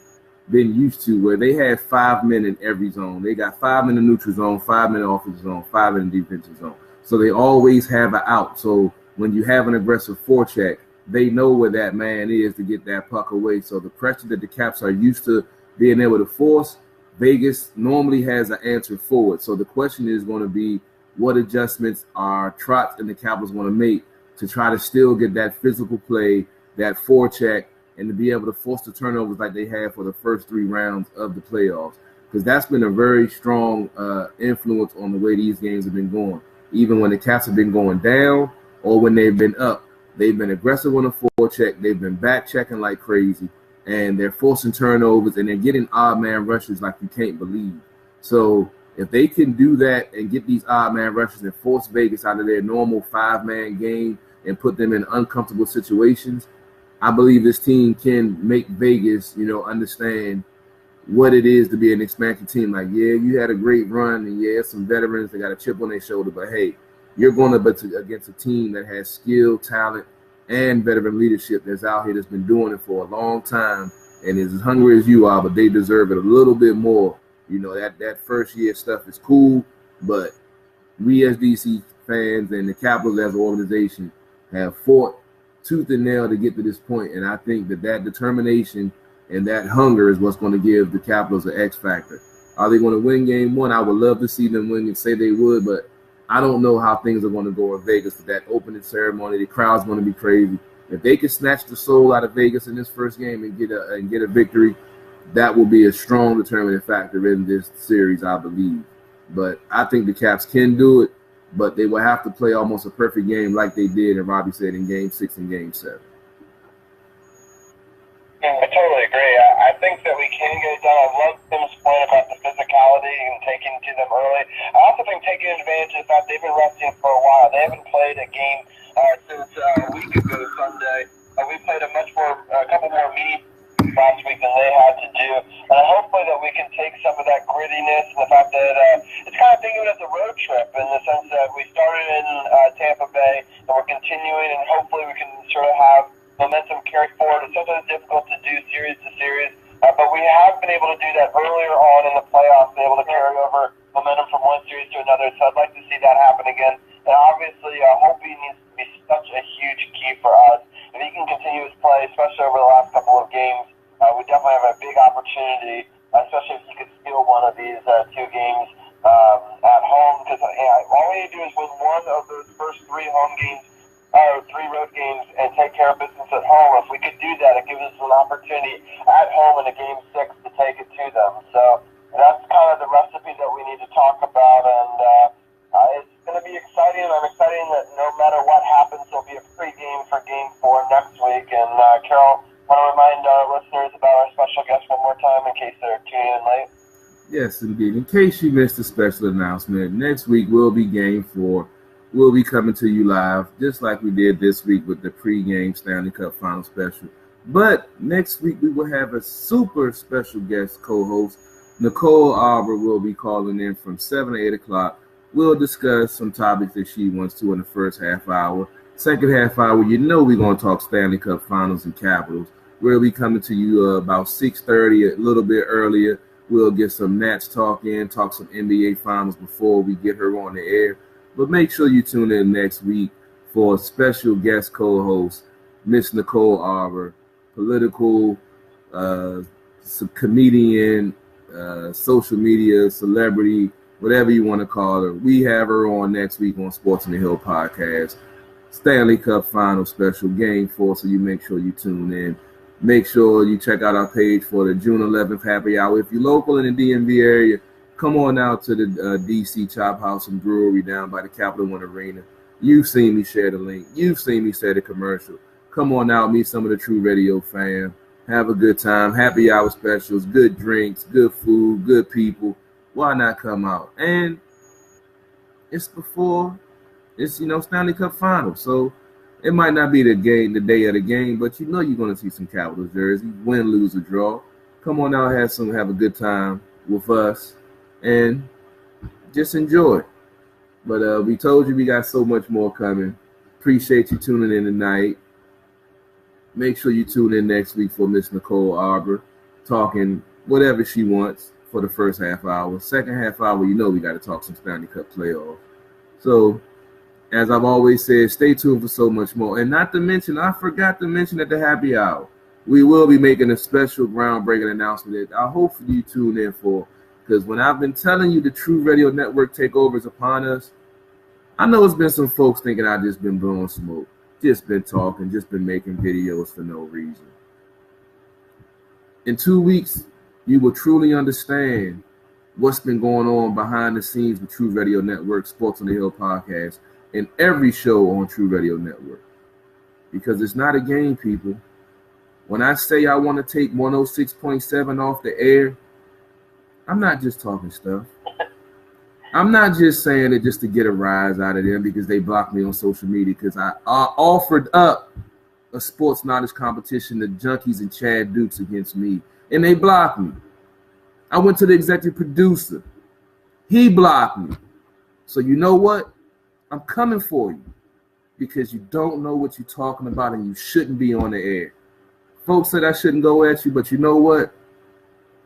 been used to, where they have 5 men in every zone. They got 5 men in the neutral zone, 5 men in the offensive zone, 5 in the defensive zone. So they always have an out. So when you have an aggressive forecheck, they know where that man is to get that puck away. So the pressure that the Caps are used to being able to force, Vegas normally has an answer forward. So the question is going to be, what adjustments are Trotz and the Capitals going to make to try to still get that physical play, that forecheck, and to be able to force the turnovers like they had for the first 3 rounds of the playoffs. Because that's been a very strong influence on the way these games have been going. Even when the Caps have been going down or when they've been up, they've been aggressive on the forecheck. They've been back checking like crazy, and they're forcing turnovers, and they're getting odd man rushes like you can't believe. So if they can do that and get these odd man rushes and force Vegas out of their normal 5-man game and put them in uncomfortable situations, I believe this team can make Vegas, understand what it is to be an expansion team. Like, yeah, you had a great run, and yeah, some veterans, they got a chip on their shoulder, but hey, you're going against a team that has skill, talent, and veteran leadership that's out here that's been doing it for a long time and is as hungry as you are, but they deserve it a little bit more. That first year stuff is cool, but we as DC fans and the Capitals as an organization have fought tooth and nail to get to this point, and I think that determination and that hunger is what's going to give the Capitals an X factor. Are they going to win game 1? I would love to see them win and say they would, but I don't know how things are going to go in Vegas for that opening ceremony. The crowd's going to be crazy. If they can snatch the soul out of Vegas in this first game and get a victory, that will be a strong determining factor in this series, I believe. But I think the Caps can do it, but they will have to play almost a perfect game like they did, and Robbie said, in Game 6 and Game 7. I totally agree. I think that we can get it done. I love Tim's point about the physicality and taking to them early. I also think taking advantage of the fact they've been resting for a while. They haven't played a game since a week ago Sunday. We played a couple more meets last week than they had to do. And hopefully that we can take some of that grittiness and the fact that it's kind of thinking of it as a road trip in the sense that we started in Tampa Bay and we're continuing, and hopefully we can sort of have momentum carried forward. It's sometimes difficult to do series to series, but we have been able to do that earlier on in the playoffs, been able to carry over momentum from one series to another. So I'd like to see that happen again. And obviously, Holtby needs to be such a huge key for us. If he can continue his play, especially over the last couple of games, we definitely have a big opportunity, especially if he could steal one of these 2 games at home. Because all we need to do is win one of those first 3 home games, or 3 road games, and take care of business at home. If we could do that, it gives us an opportunity at home in a Game 6 to take it to them. So that's kind of the recipe that we need to talk about, and it's going to be exciting. I'm excited that no matter what happens, there'll be a pregame for Game 4 next week. And Carol, want to remind our listeners about our special guest one more time in case they're tuning in late? Yes, indeed. In case you missed the special announcement, next week will be Game 4. we'll be coming to you live, just like we did this week with the pregame Stanley Cup Finals special. But next week, we will have a super special guest co-host. Nicole Arbor will be calling in from 7 to 8 o'clock. We'll discuss some topics that she wants to in the first half hour. Second half hour, you know we're going to talk Stanley Cup Finals and Capitals. We'll be coming to you about 6:30, a little bit earlier. We'll get some Nats talk in, talk some NBA Finals before we get her on the air. But make sure you tune in next week for a special guest co-host, Miss Nicole Arbor, political comedian, social media celebrity, whatever you want to call her. We have her on next week on Sports on the Hill podcast. Stanley Cup Final special Game 4, so you make sure you tune in. Make sure you check out our page for the June 11th happy hour. If you're local in the DMV area, come on out to the DC Chop House and Brewery down by the Capital One Arena. You've seen me share the link. You've seen me share the commercial. Come on out, meet some of the True Radio fam. Have a good time. Happy hour specials, good drinks, good food, good people. Why not come out? And it's Stanley Cup Finals. So it might not be the day of the game, but you know you're going to see some Capitals jerseys, win, lose, or draw. Come on out, have a good time with us, and just enjoy. But we told you we got so much more coming. Appreciate you tuning in tonight. Make sure you tune in next week for Miss Nicole Arbor, talking whatever she wants for the first half hour. Second half hour, you know we got to talk some Stanley Cup playoff. So, as I've always said, stay tuned for so much more. And not to mention, I forgot to mention at the happy hour, we will be making a special groundbreaking announcement that I hope you tune in for. Because when I've been telling you the True Radio Network takeover is upon us, I know it's been some folks thinking I've just been blowing smoke. Just been talking, just been making videos for no reason. In 2 weeks, you will truly understand what's been going on behind the scenes with True Radio Network, Sports on the Hill podcast, and every show on True Radio Network. Because it's not a game, people. When I say I want to take 106.7 off the air, I'm not just talking stuff. I'm not just saying it just to get a rise out of them because they blocked me on social media, because I offered up a sports knowledge competition to Junkies and Chad Dukes against me, and they blocked me. I went to the executive producer. He blocked me. So you know what? I'm coming for you because you don't know what you're talking about and you shouldn't be on the air. Folks said I shouldn't go at you, but you know what?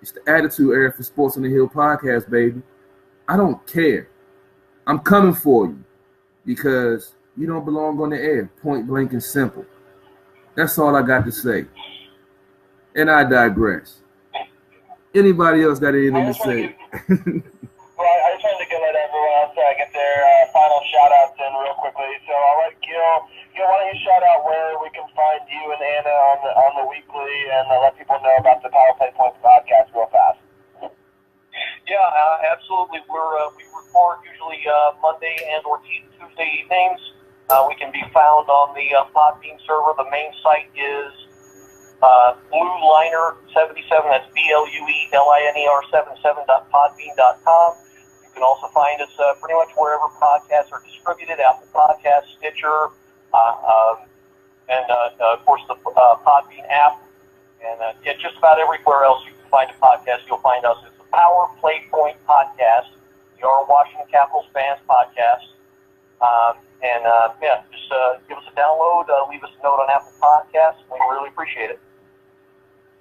It's the attitude era for Sports on the Hill podcast, baby. I don't care. I'm coming for you because you don't belong on the air, point blank and simple. That's all I got to say. And I digress. Anybody else got anything to say? Well, I just wanted to let everyone else get their final shout-outs in real quickly. So I'll let Gil, why don't you shout out where we can find you and Anna on the weekly, and let people know about the Power Play Points podcast real fast. Yeah, absolutely. We record usually Monday and or Tuesday evenings. We can be found on the Podbean server. The main site is BlueLiner77. That's BLUELINER77.podbean.com. You can also find us pretty much wherever podcasts are distributed: Apple Podcasts, Stitcher, and of course the Podbean app, and just about everywhere else you can find a podcast. You'll find us. It's the Power Play Point podcast. We are a Washington Capitals fans podcast. Just give us a download, leave us a note on Apple Podcasts. We really appreciate it.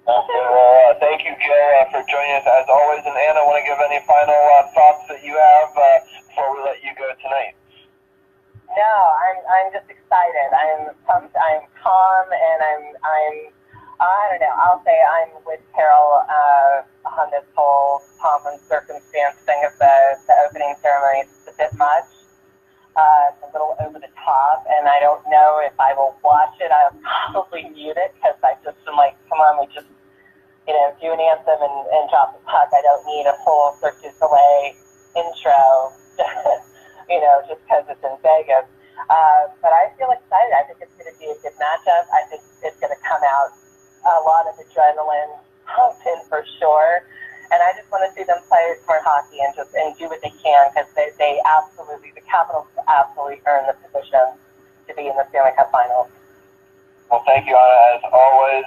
Well, thank you, Gil, for joining us as always. And Anna, want to give any final thoughts that you have before we let you go tonight? No, I'm just excited. I'm pumped. I'm calm, and I don't know. I'll say I'm with Carol on this whole pomp and circumstance thing of the opening ceremony. It's a bit much. It's a little over the top, and I don't know if I will watch it. I'll probably mute it because I just am like, come on, we just, do an anthem and drop the puck. I don't need a whole Cirque du Soleil intro, just because it's in Vegas. But I feel excited. I think it's going to be a good matchup. I think it's going to come out a lot of adrenaline pumped in for sure. And And I just want to see them play smart hockey and do what they can, because they absolutely, the Capitals absolutely earn the position to be in the Stanley Cup Finals. Well, thank you, Anna, as always.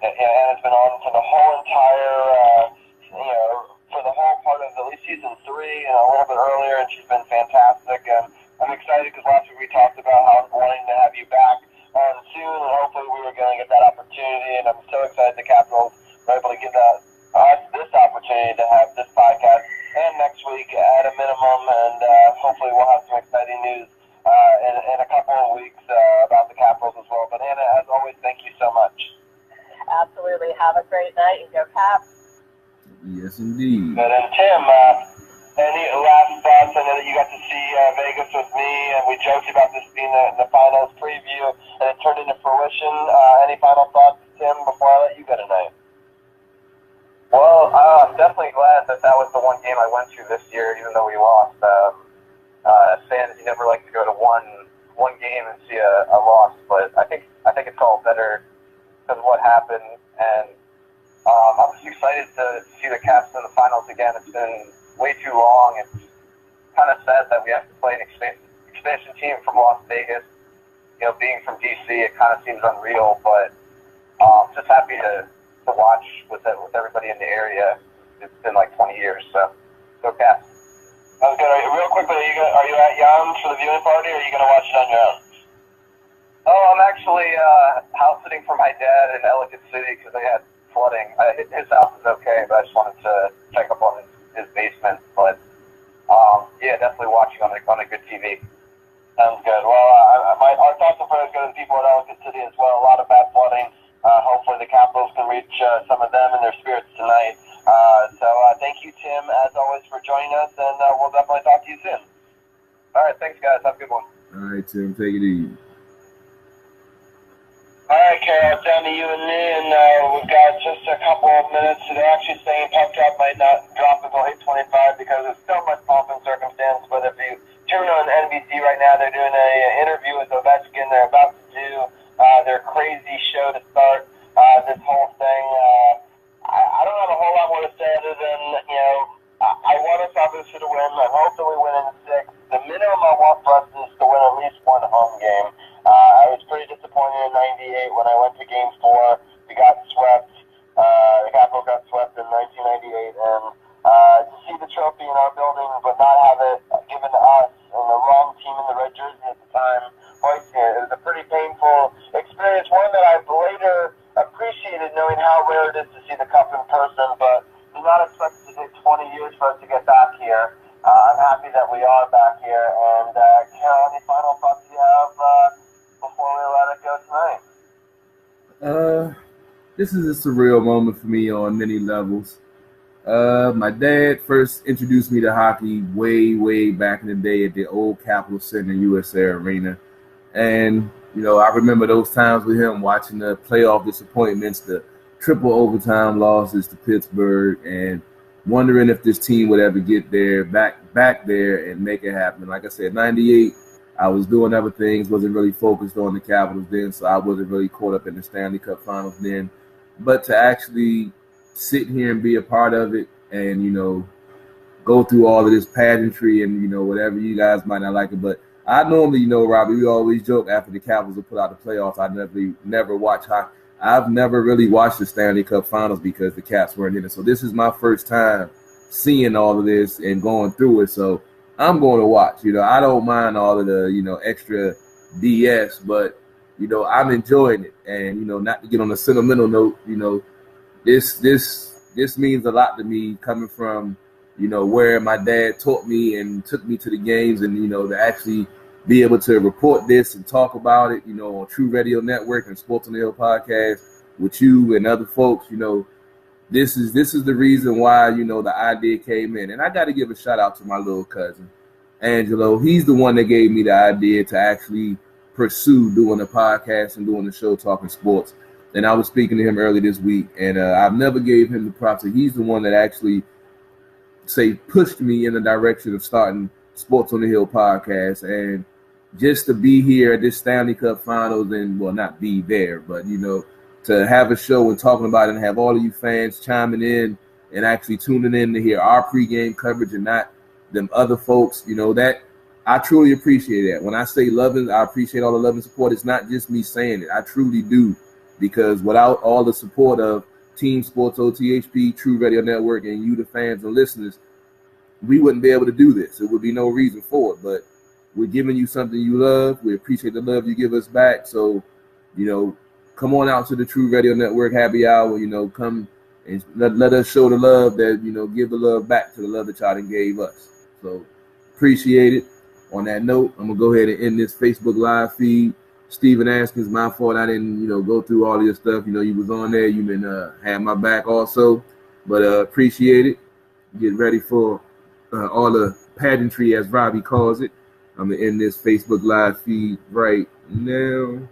Anna's been on for the whole entire, for the whole part of at least season 3, a little bit earlier, and she's been fantastic. And I'm excited because last week we talked about how wanting to have you back on soon, and hopefully we were going to get that opportunity. And I'm so excited the Capitals were able to give us this opportunity to have this podcast and next week at a minimum, and hopefully we'll have some exciting news in a couple of weeks about the Capitals as well. But Anna, as always, thank you so much. Absolutely. Have a great night and go Caps. Yes, indeed. Good. And Tim, any last thoughts? I know that you got to see Vegas with me, and we joked about this being the finals preview, and it turned into fruition. Any final thoughts, Tim, before I let you go tonight? Well, I'm definitely glad that was the one game I went to this year, even though we lost. As fans, you never like to go to one game and see a loss, but I think it's all better because of what happened, and I'm just excited to see the Caps in the finals again. It's been way too long. It's kind of sad that we have to play an expansion team from Las Vegas. Being from DC, it kind of seems unreal, but just happy to watch with everybody in the area. It's been like 20 years, so go Caps. That was good. Real quickly, are you at Jan's for the viewing party, or are you going to watch it on your own? Oh, I'm actually house sitting for my dad in Ellicott City because they had flooding. His house is okay, but I just wanted to check up on his basement. But yeah, definitely watching on a good TV. Sounds good. Well, our thoughts and prayers go to the people at Ellicott City as well. A lot of bad flooding. Hopefully the Capitals can reach some of them and their spirits tonight. So thank you, Tim, as always, for joining us, and we'll definitely talk to you soon. All right, thanks, guys. Have a good one. All right, Tim, take it easy. All right, Carol, it's down to you and me, and we've got just a couple of minutes. They're actually saying puck drop might not drop until 8:25 because there's so much pomp and circumstance. But if you tune on NBC right now, they're doing an interview with Ovechkin. They're about to do their crazy show to start this whole thing. I don't have a whole lot more to say other than, I want us obviously to win. I hope that we win in 6. The minimum I want for us is to win at least one home game. I was pretty disappointed in 98 when I went to Game 4. We got swept. The Capitals got swept in 1998. And to see the trophy in our building but not have it given to us and the wrong team in the red jersey at the time, it was a pretty painful experience. One that I've later appreciated, knowing how rare it is to see the Cup in person, but do not expect it to take 20 years for us to get back here. I'm happy that we are back here. And Carol, any final thoughts you have before we let it go tonight? This is a surreal moment for me on many levels. My dad first introduced me to hockey way back in the day at the old Capitol Center USA Arena. And, I remember those times with him watching the playoff disappointments, the triple overtime losses to Pittsburgh, and wondering if this team would ever get there, back there and make it happen. Like I said, 98, I was doing other things, wasn't really focused on the Capitals then, so I wasn't really caught up in the Stanley Cup Finals then. But to actually sit here and be a part of it and, go through all of this pageantry and, whatever, you guys might not like it, but I normally, Robbie, we always joke after the Capitals have put out the playoffs, I never watch hockey. I've never really watched the Stanley Cup Finals because the Caps weren't in it. So this is my first time seeing all of this and going through it. So I'm going to watch. I don't mind all of the, extra BS, but, I'm enjoying it. And, not to get on a sentimental note, this means a lot to me coming from, where my dad taught me and took me to the games and, to actually be able to report this and talk about it, on True Radio Network and Sports on the Hill podcast with you and other folks, this is the reason why, the idea came in. And I got to give a shout out to my little cousin, Angelo. He's the one that gave me the idea to actually pursue doing a podcast and doing the show talking sports. And I was speaking to him early this week, and I've never gave him the props. He's the one that actually pushed me in the direction of starting Sports on the Hill podcast. And just to be here at this Stanley Cup Finals and, well, not be there, but, to have a show and talking about it and have all of you fans chiming in and actually tuning in to hear our pregame coverage and not them other folks. You know, that I truly appreciate that. When I say loving, I appreciate all the love and support. It's not just me saying it. I truly do, because without all the support of Team SportsOTHP, True Radio Network, and you, the fans and listeners, we wouldn't be able to do this. There would be no reason for it. But we're giving you something you love. We appreciate the love you give us back. So, you know, come on out to the True Radio Network happy hour. You know, come and let us show the love that, you know, give the love back to the love that y'all done gave us. So appreciate it. On that note, I'm going to go ahead and end this Facebook Live feed. Steven Askins, my fault I didn't, you know, go through all of your stuff. You know, you was on there. You've been had my back also. But appreciate it. Get ready for all the pageantry, as Robbie calls it. I'm going to end this Facebook Live feed right now.